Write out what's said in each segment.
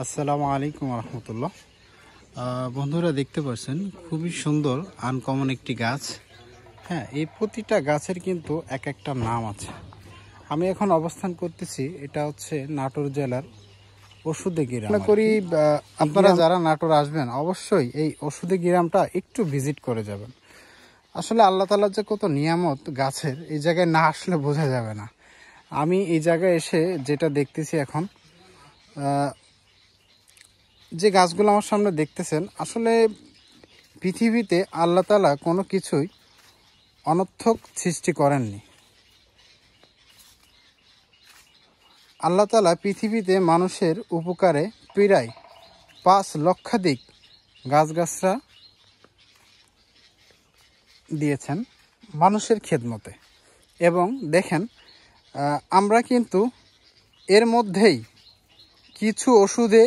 আসসালামু আলাইকুম রহমতুল্লাহ। বন্ধুরা দেখতে পাচ্ছেন খুবই সুন্দর আনকমন একটি গাছ। হ্যাঁ, এই প্রতিটা গাছের কিন্তু এক একটা নাম আছে। আমি এখন অবস্থান করতেছি, এটা হচ্ছে নাটোর জেলার ওষুধে গ্রাম। মনে করি আপনারা যারা নাটোর আসবেন অবশ্যই এই ওষুধে গ্রামটা একটু ভিজিট করে যাবেন। আসলে আল্লাহ তাআলার যে কত নিয়ামত গাছের, এই জায়গায় না আসলে বোঝা যাবে না। আমি এই জায়গায় এসে যেটা দেখতেছি এখন, যে গাছগুলো আমার সামনে দেখতেছেন, আসলে পৃথিবীতে আল্লাহ তাআলা কোনো কিছুই অনর্থক সৃষ্টি করেননি। আল্লাহ তাআলা পৃথিবীতে মানুষের উপকারে প্রায় 5 লক্ষাধিক গাছগাছরা দিয়েছেন মানুষের খেদমতে। এবং দেখেন, আমরা কিন্তু এর মধ্যেই কিছু ওষুধে,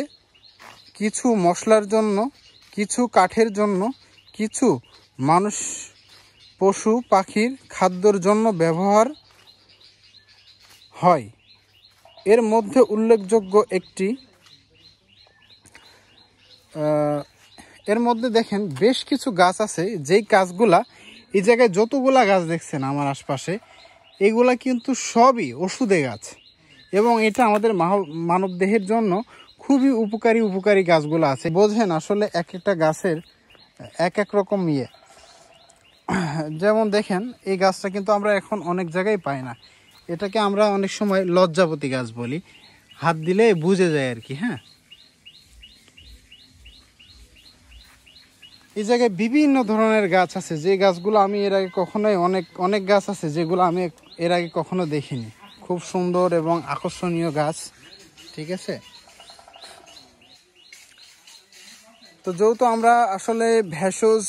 কিছু মশলার জন্য, কিছু কাঠের জন্য, কিছু মানুষ পশু পাখির খাদ্যর জন্য ব্যবহার হয়। এর মধ্যে উল্লেখযোগ্য একটি, এর মধ্যে দেখেন বেশ কিছু গাছ আছে, যেই গাছগুলা এই জায়গায় যতগুলা গাছ দেখছেন আমার আশপাশে, এগুলা কিন্তু সবই ওষুধে গাছ। এবং এটা আমাদের মানব দেহের জন্য খুবই উপকারী গাছগুলো আছে। বোঝেন, আসলে এক একটা গাছের এক এক রকম যেমন দেখেন, এই গাছটা কিন্তু আমরা এখন অনেক জায়গায় পাই না। এটাকে আমরা অনেক সময় লজ্জাপতি গাছ বলি, হাত দিলে বুঝে যায় আর কি। হ্যাঁ, এই জায়গায় বিভিন্ন ধরনের গাছ আছে, যে গাছগুলো আমি এর আগে কখনোই, অনেক গাছ আছে যেগুলো আমি এর আগে কখনো দেখিনি। খুব সুন্দর এবং আকর্ষণীয় গাছ, ঠিক আছে। তো যেহেতু আমরা আসলে ভেষজ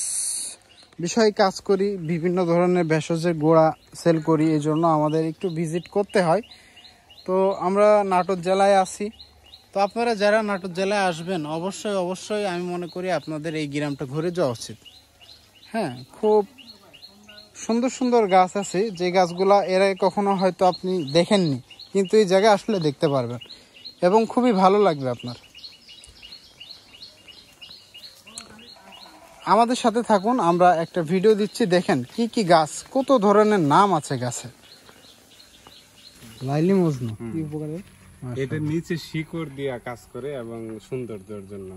বিষয়ে কাজ করি, বিভিন্ন ধরনের ভেষজের গোড়া সেল করি, এই জন্য আমাদের একটু ভিজিট করতে হয়। তো আমরা নাটোর জেলায় আছি। তো আপনারা যারা নাটোর জেলায় আসবেন অবশ্যই আমি মনে করি আপনাদের এই গ্রামটা ঘুরে যাওয়া উচিত। হ্যাঁ, খুব সুন্দর গাছ আছে, যে গাছগুলা এর আগে কখনো হয়তো আপনি দেখেননি, কিন্তু এই জায়গায় আসলে দেখতে পারবেন এবং খুবই ভালো লাগবে আপনার। আমাদের সাথে থাকুন, আমরা একটা ভিডিও দিচ্ছি, দেখেন কি কি গাছ, কত ধরনের নাম আছে গাছের। লাইলি মজনু কি উপকারে, এটা নিচে শিকড় দিয়ে কাজ করে এবং সৌন্দর্যের জন্য।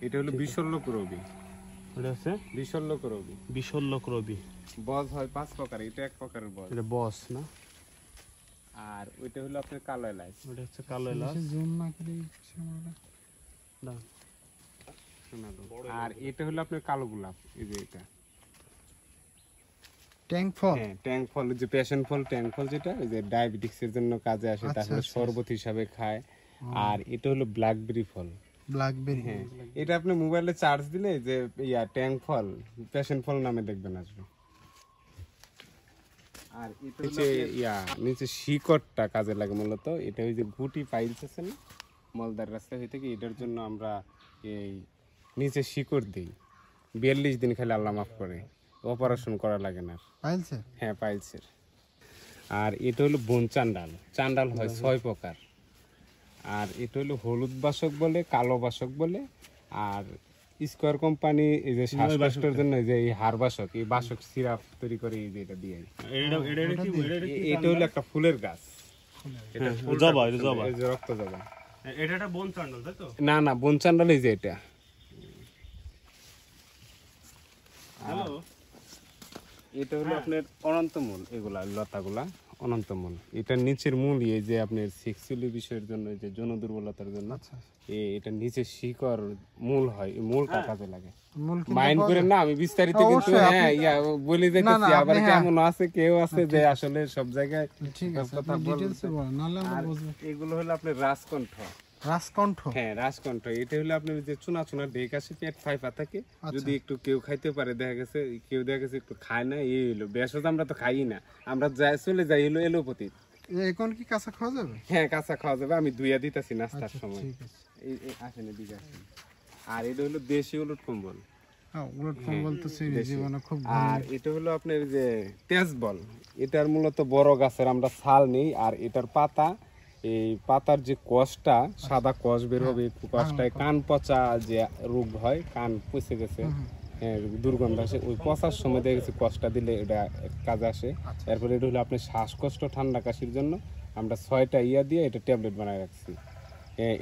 এটা হলো বিশল্যক রবি। এটা হচ্ছে বিশল্যক রবি। বজ হয় 5 প্রকার, এটা এক প্রকারের বজ। এটা বস না, আর ওইটা হলো আপনার কালো এলাচ। ওটা হচ্ছে কালো এলাচ। আর এটা হলো আপনার কালো গোলাপ। এই যে এটা ট্যাঙ্ক ফল। হ্যাঁ, ট্যাঙ্ক ফল, যে প্যাশন ফল, ট্যাঙ্ক ফল যেটা ওই যে ডায়াবেটিক্সের জন্য কাজে আসে, তাহলে শরবত হিসাবে খায়। আর এটা হলো ব্ল্যাকবেরি ফল। ব্ল্যাকবেরি, হ্যাঁ, এটা আপনি মোবাইলে চার্জ দিলে যে ট্যাঙ্ক ফল, প্যাশন ফল নামে দেখবেন আসবে। আর নিচে শিকড়টা কাজে লাগে মূলত। এটা ওই যে গুটি পাইলস আছে না মলদার রাস্তা হইতে, কি এটার জন্য আমরা এই নিচে শিকড় দিই। 42 দিন খেলে আল্লাহ মাফ করে, অপারেশন করা লাগে না। পাইলছে? হ্যাঁ, পাইলসের। আর এটা হলো বন চান্ডাল। চান্ডাল হয় 6 প্রকার। আর এটা হলো হলুদ বাসক বলে, কালো বাসক বলে। আর স্কয়ার কোম্পানি এই যে শ্বাসকষ্টের জন্য যে এই হাড় বাসক, এই বাসক সিরাপ তৈরি করে, এই যে এটা দিয়ে। এটা হলো একটা ফুলের গাছ, এটা জবা, এটা জবা, এই যে রক্ত জবা। এটা একটা বন চান্ডাল, তাই তো? না না, বন চান্ডাল এই যে এটা। হ্যালো, এটা হলো আপনার অনন্তমূল, এগুলা লতাগুলা অনন্তমূল। এটা নিচের মূল, এই যে আপনার সেক্সুয়ালি বিষয়ের জন্য, যে যৌন দুর্বলতার জন্য এটা নিচে শিকড় মূল হয়, মূলটা কাজে লাগে। মাইন্ড করেন না, আমি বিস্তারিত কিন্তু বলে দিতেছি। আবার কেমন আছে কেউ আছে যে আসলে সব জায়গায় কথা বলে। এগুলো হলো আপনার রাজকণ্ঠ। রাজকণ্ঠ? হ্যাঁ, রাজকণ্ঠ। এটা হলো আপনার যে চুনা ঢেক আছে, পেট ফাইফা থাকে, যদি একটু কেউ খাইতে পারে, দেখা গেছে একটু খায় না, এই হলো ভেষজ। আমরা তো খাই না, আমরা চলে যাই হলো এলোপ্যাথি। এখন কি কাঁচা খাওয়া যাবে? হ্যাঁ, কাঁচা খাওয়া যাবে। আমি ধুইয়া দিতেছি নাস্তার সময়। আসেন এদিকে আসেন। আর এটা হলো দেশি উলট কম্বল। উলট কম্বল তো জীবনে খুব। আর এটা হলো আপনার যে তেজবল। এটার মূলত বড় গাছের আমরা ছাল নেই, আর এটার পাতা এই পাতার যে কষটা সাদা কষ বের হবে, কষটায় কান পচা যে রোগ হয়, কান পচে গেছে, হ্যাঁ দুর্গন্ধ আসে, ওই পচার সময় দেখে গেছে কষটা দিলে এটা কাজে আসে। এরপরে এটা হলো আপনার শ্বাসকষ্ট ঠান্ডা কাশির জন্য আমরা 6টা ইয়া দিয়ে এটা ট্যাবলেট বানায় রাখছি,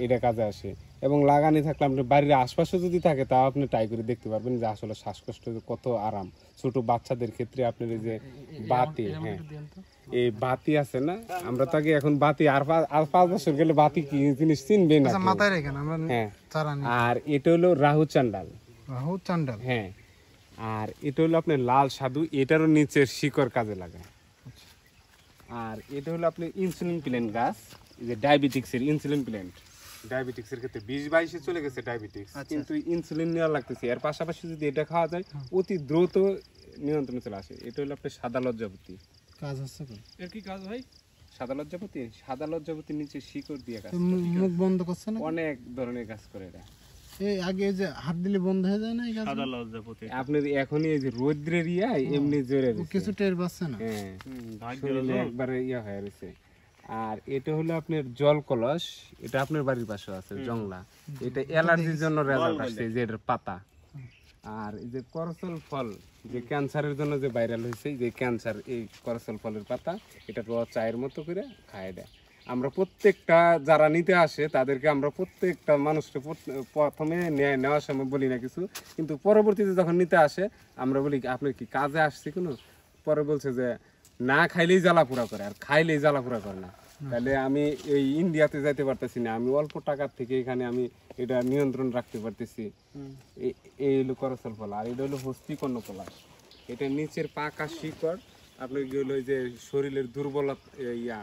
এটা কাজে আসে। এবং লাগানি থাকলে আপনার বাড়ির আশপাশে যদি থাকে তাও আপনি ট্রাই করে দেখতে পারবেন যে আসলে শ্বাসকষ্ট কত আরাম। ছোট বাচ্চাদের ক্ষেত্রে আপনার এই যে বাতি, হ্যাঁ এই বাতি আছে না, আমরা তাকে এখন বাতি আর 5 বছর গেলে বাতি কি জিনিস চিনবে না, মাথায় রেখেন আমরা। হ্যাঁ, আর এটা হলো রাহু চান্ডাল, হ্যাঁ। আর এটা হলো আপনার লাল সাধু, এটারও নিচের শিকড় কাজে লাগায়। আর এটা হলো আপনার ইনসুলিন প্ল্যান্ট গাছ, এই যে ডায়াবেটিক্সের ইনসুলিন প্ল্যান্ট, ডায়াবেটিক্সের ক্ষেত্রে 20-22-এ চলে গেছে ডায়াবেটিক্স, কিন্তু ইনসুলিন নেওয়া লাগতেছে। এর পাশাপাশি যদি এটা খাওয়া যায় অতি দ্রুত নিয়ন্ত্রণে চলে আসে। এটা হলো আপনার সাদা লজ্জাপতি। কাজ হচ্ছে এর কি কাজ ভাই? সাদা লজ্জাপতির নিচে শিকড় দিয়ে কাজ, মুখ বন্ধ করছে না, অনেক ধরনের কাজ করে এরা। এই আগে যে হাত দিলে বন্ধ হয়ে যায় না এই কাজ, সাদা লজ্জাপতি আপনার এখনই এই যে রৌদ্রের ইয়ায় এমনি জোরে কিছু টের পাচ্ছে না, হ্যাঁ শরীরে একবারে ইয়া হয়ে রয়েছে। আর এটা হলো আপনার জল কলস, এটা আপনার বাড়ির পাশে আছে জংলা, এটা অ্যালার্জির জন্য রেজাল্ট আসছে যে এটার পাতা। আর এই যে করসল ফল, যে ক্যান্সারের জন্য যে ভাইরাল হয়েছে, যে ক্যান্সার, এই করসল ফলের পাতা এটা চায়ের মতো করে খায় দেয়। আমরা প্রত্যেকটা যারা নিতে আসে তাদেরকে আমরা প্রত্যেকটা মানুষকে প্রথমে নেওয়ার সময় বলি না কিছু, কিন্তু পরবর্তীতে যখন নিতে আসে আমরা বলি আপনি কি কাজে আসছে কোনো, পরে বলছে যে না খাইলেই জ্বালাপোড়া করে আর খাইলেই জ্বালাপোড়া করে না। তাহলে আমি এই ইন্ডিয়াতে যাইতে পারতেছি না, আমি অল্প টাকার থেকে এখানে আমি এটা নিয়ন্ত্রণ রাখতে পারতেছি। এই হলো করসল ফল। আর এটা হলো হস্তিকর্ণ পলাশ, এটা নিচের পাকা শিকড় আপনার কি হলো যে শরীরের দুর্বলতা ইয়া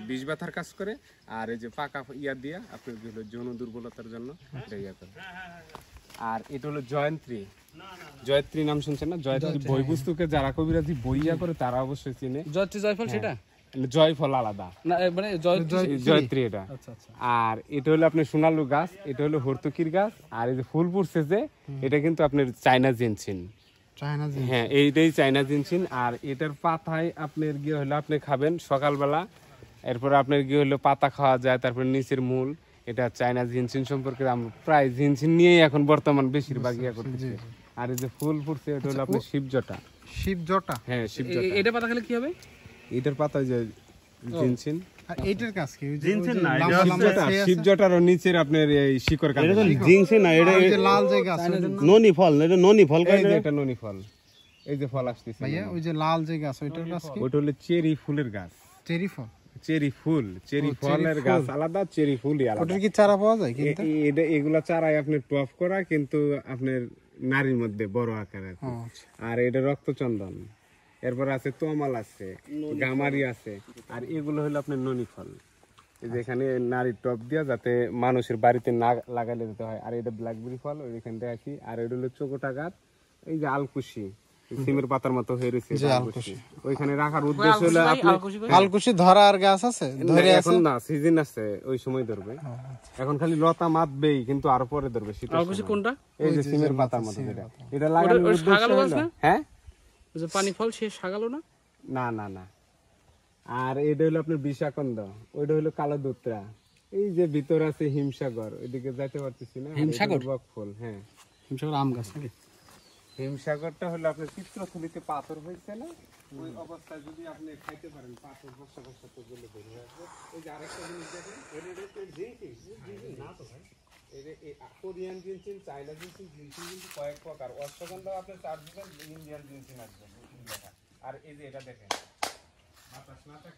বিষ ব্যথার কাজ করে। আর এই যে পাকা ইয়া দিয়া আপনার কি হলো যৌন দুর্বলতার জন্য এটা ইয়া করে। আর এটা হলো জয়ত্রী নাম শুনছেন না? জয়ত্রী বই পুস্তকে যারা কবিরাজি বই ইয়া করে তারা অবশ্যই চিনে। জয়ফল সেটা জয়ফল আলাদা না, মানে জয়ত্রী এটা। আর এটা হলো আপনার সোনালু গাছ, এটা হলো হর্তুকির গাছ। আর এই যে ফুল ফুটছে যে এটা কিন্তু আপনার চায়না জিনসিন, হ্যাঁ এইটাই চায়না জিনসিন। আর এটার পাতায় আপনার গিয়ে হলো আপনি খাবেন সকালবেলা, এরপর আপনার গিয়ে হলো পাতা খাওয়া যায়, তারপর নিচের মূল। এটা চায়না জিনসিন সম্পর্কে আমরা প্রায় জিনসিন নিয়েই এখন বর্তমান বেশিরভাগ ইয়া করতেছি। আর এই যে ফুল ফুটছে এটা হলো আপনার শিবজটা, হ্যাঁ শিবজটা। এটা পাতা খেলে কি হবে? এটার পাতা যে জিনসিন। আর এইটার কাজ কি? জিনসিন না, শিবজটার নিচের আপনার এই শিকড় কাজ। এটা জিনসিন না, এটা লাল যে গাছ ননি ফল, এটা ননি ফল কয় না? এটা ননি ফল, এই যে ফল আসতেছে ভাইয়া, ওই যে লাল যে গাছ ওইটার গাছ কি? ওটা হলো চেরি ফুলের গাছ। চেরি ফল, চেরি ফলের গাছ আলাদা, চেরি ফুলই আলাদা। ওটার কি চারা পাওয়া যায় কিন্তু? এটা এগুলা চারাই আপনার টপ করা, কিন্তু আপনার নারীর মধ্যে বড় আকারের। আর এটা রক্তচন্দন, এরপর আছে তমাল আছে, গামারি আছে। আর এগুলো হলো আপনার ননি ফল, যেখানে নারীর টপ দিয়া যাতে মানুষের বাড়িতে না লাগাইলে দিতে হয়। আর এটা ব্ল্যাকবেরি ফল ওইখান থেকে আসি। আর এটা হলো চোকোটা গাছ, এই যে আলকুশি সিমের পাতার মতো হয়ে রয়েছে, ওইখানে রাখার উদ্দেশ্য হলো আলকুশি ধরা আর গাছ আছে, ধরে এখন না সিজন আছে ওই সময় ধরবে, এখন খালি লতা মাতবেই, কিন্তু আরো পরে ধরবে। আলকুশি কোনটা? এই যে সিমের পাতার মতো যেটা, এটা লাগানোর উদ্দেশ্য হলো, হ্যাঁ যে পানি ফল সে শাগালো না? না না না। আর এটা হলো আপনার বিশাকন্দ, ওইটা হলো কালো দুত্রা। এই যে ভিতর আছে হিমসাগর, ওইদিকে যাইতে পারতেছি না। হিমসাগর ফুল, হ্যাঁ হিমসাগর আম গাছ নাকি? হিমসাগরটা হলো আপনার চিত্রথলিতে পাথর হয়েছে না, ওই অবস্থায় যদি আপনি খাইতে পারেন পাথর বসা তো গলে বের হয়ে আসবে। এই যে আরেকটা জিনিস দেখেন, না তো ভাই, কোরিয়ান জিনসিন, চাইনা জিনসিন, কিন্তু কয়েক প্রকার। অশ্বগন্ধা আপনার 4 ইন্ডিয়ান জিনসিন আসবে। আর এই যে এটা দেখেন বাতাস না থাকে।